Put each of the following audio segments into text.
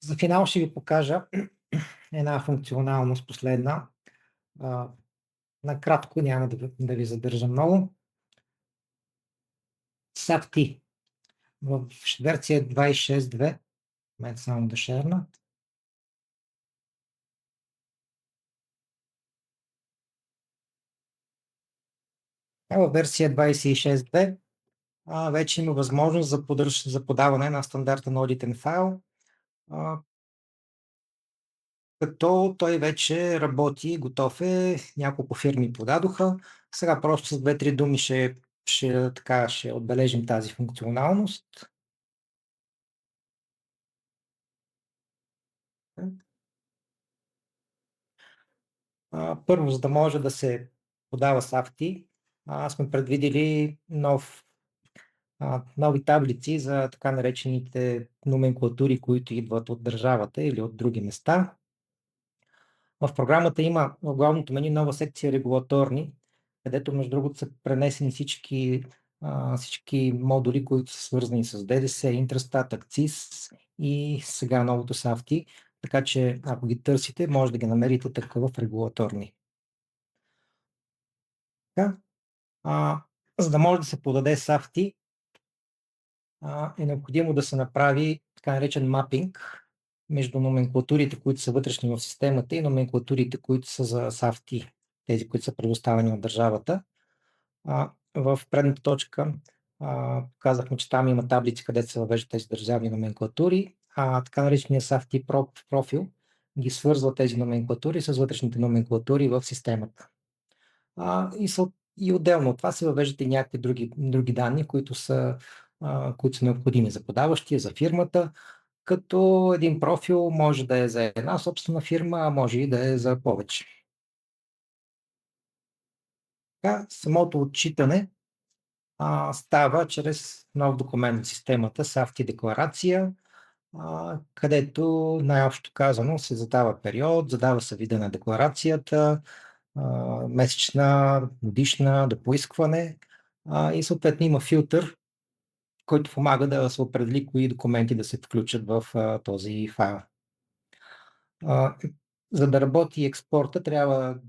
За финал ще ви покажа една функционалност последна. А, накратко, няма да ви задържа много. SAFT в версия 26.2, мен само да шерна. В версия 26.2 вече има възможност за подаване на стандартен одитен файл, като той вече работи, готов е, няколко фирми подадоха. Сега просто с 2-3 думи ще отбележим тази функционалност. Първо, за да може да се подава SAFTI, сме предвидили нови таблици за така наречените номенклатури, които идват от държавата или от други места. В програмата има в главното меню нова секция регулаторни, където между другото са пренесени всички модули, които са свързани с ДДС, Интрастат, акциз и сега новото SAFTI. Така че ако ги търсите, може да ги намерите така в регулаторни. Така. За да може да се подаде SAFTI, е необходимо да се направи така наречен мапинг между номенклатурите, които са вътрешни в системата и номенклатурите, които са за SAFTI, тези, които са предоставени от държавата. В предната точка казахме, че там има таблици, където се въвеждат тези държавни номенклатури, така наречения SAFTI профил ги свързва тези номенклатури с вътрешните номенклатури в системата. И отделно от това се въвеждат и някакви други данни, които са необходими за подаващия, за фирмата, като един профил може да е за една собствена фирма, а може и да е за повече. Така, самото отчитане става чрез нов документ в системата, SAFTI декларация, където най-общо казано се задава период, задава се вида на декларацията, месечна, годишна, до поискване и съответно има филтър, който помага да се определи кои документи да се включат в този файл. За да работи експорта, трябва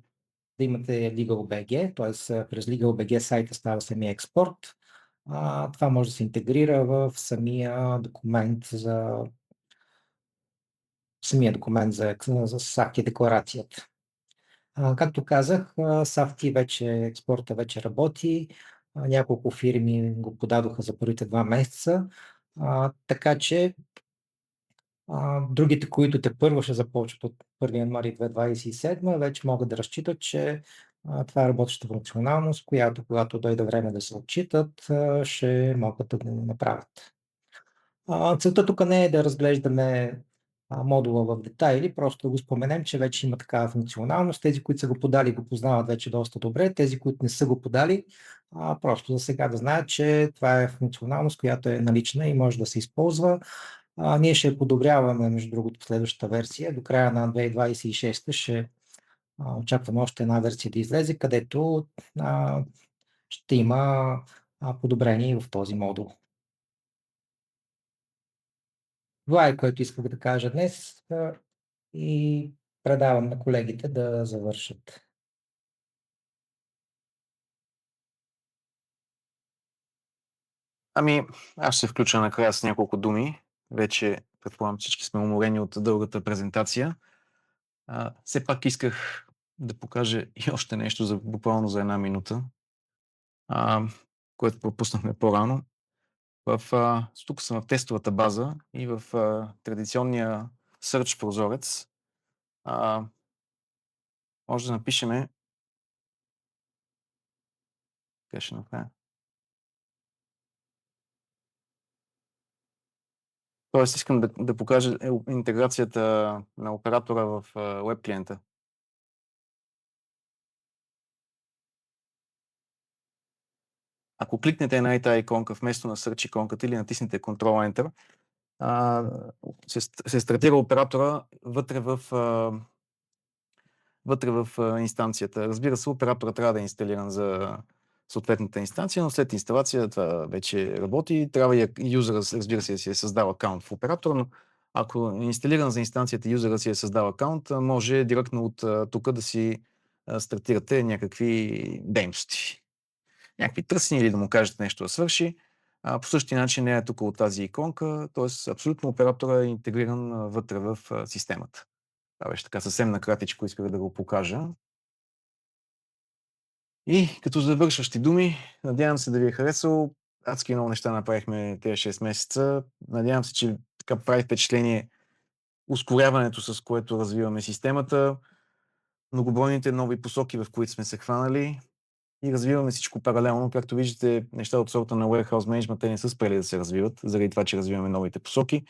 да имате LegalBG, т.е. през LegalBG сайта става самия експорт. Това може да се интегрира в самия документ за SAFTI декларацията. Както казах, SAFTI експорта вече работи. Няколко фирми го подадоха за първите 2 месеца. Така че другите, които тепърва ще започват от 1 януари 2027, вече могат да разчитат, че това е работеща функционалност, която когато дойде време да се отчитат, ще могат да го направят. Целта тук не е да разглеждаме модула в детайли, просто да го споменем, че вече има такава функционалност. Тези, които са го подали, го познават вече доста добре. Тези, които не са го подали, просто за сега да знаят, че това е функционалност, която е налична и може да се използва. Ние ще подобряваме, между другото, в следващата версия. До края на 2026 ще очакваме още една версия да излезе, където ще има подобрение в този модул. Това е, което исках да кажа днес и предавам на колегите да завършат. Аз ще се включа накрая с няколко думи. Вече, предполагам, всички сме уморени от дългата презентация. Все пак исках да покажа и още нещо буквално за 1 минута, което пропуснахме по-рано. Тук съм в тестовата база и в традиционния search прозорец може да напишеме. Къде ще направя? Тоест искам да покажа интеграцията на оператора в web клиента. Ако кликнете на тази иконка вместо на search иконката или натиснете Ctrl Enter, се стартира оператора вътре в инстанцията. Разбира се, оператора трябва да е инсталиран за съответната инстанция, но след инсталация това вече работи. Трябва и юзера, разбира се, да си е създал акаунт в оператора, но Ако е инсталиран за инстанцията и юзерът си е създал акаунт, може директно от тук да си стартирате някакви дейности. Някакви търсени или да му кажете нещо да свърши. По същия начин е тук от тази иконка, т.е. абсолютно оператора е интегриран вътре в системата. Това беше така съвсем накратичко, исках да го покажа. И като завършващи думи, надявам се да ви е харесало. Адски много неща направихме тези 6 месеца. Надявам се, че така прави впечатление ускоряването, с което развиваме системата, многобройните нови посоки, в които сме се хванали и развиваме всичко паралелно. Както виждате, неща от сорта на Warehouse Management, те не са спрели да се развиват, заради това, че развиваме новите посоки.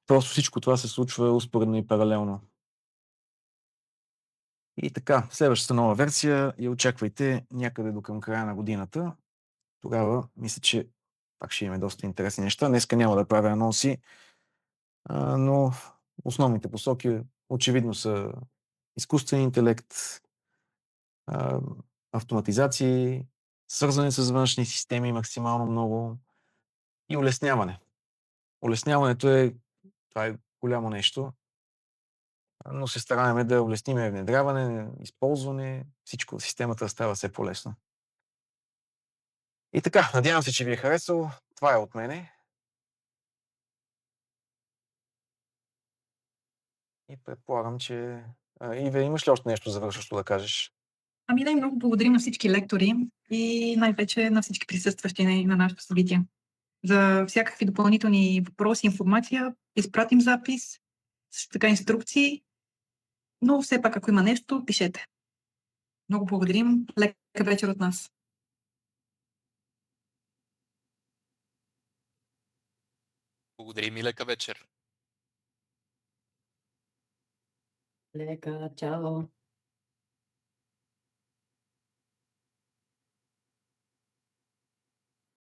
Просто всичко това се случва успоредно и паралелно. И така, следващата нова версия я очаквайте някъде до към края на годината. Тогава мисля, че пак ще имаме доста интересни неща. Днеска няма да правя анонси, но основните посоки очевидно са изкуствен интелект, автоматизации, свързване с външни системи максимално много и улесняване. Улесняването това е голямо нещо, но се стараеме да улесним внедряване, използване, всичко в системата става все по-лесно. И така, надявам се, че ви е харесало. Това е от мене. И предполагам, че... Иве, имаш ли още нещо завършващо да кажеш? Ами да, и много благодарим на всички лектори и най-вече на всички присъстващи на нашето събитие. За всякакви допълнителни въпроси, информация, изпратим запис, също така инструкции, но все пак, ако има нещо, пишете. Много благодарим. Лека вечер от нас. Благодарим и лека вечер. Лека, чао!